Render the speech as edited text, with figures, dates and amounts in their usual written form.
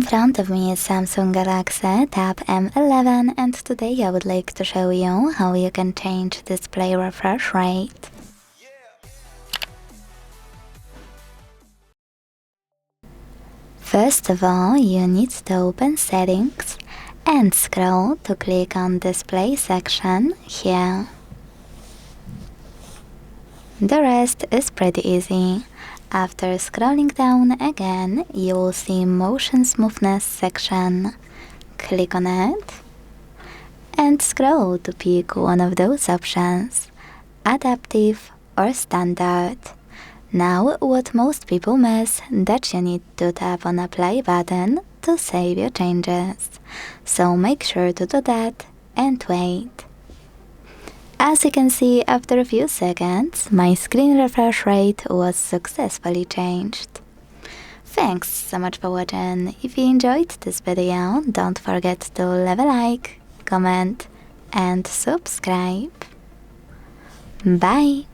In front of me is Samsung Galaxy Tab A11 and today I would like to show you how you can change display refresh rate. First of all, you need to open Settings and scroll to click on Display section here. The rest is pretty easy. After scrolling down again, you will see Motion Smoothness section. Click on it and scroll to pick one of those options, Adaptive or Standard. Now what most people miss, that you need to tap on a play button to save your changes. So make sure to do that and wait. As you can see, after a few seconds, my screen refresh rate was successfully changed. Thanks so much for watching. If you enjoyed this video, don't forget to leave a like, comment and subscribe. Bye!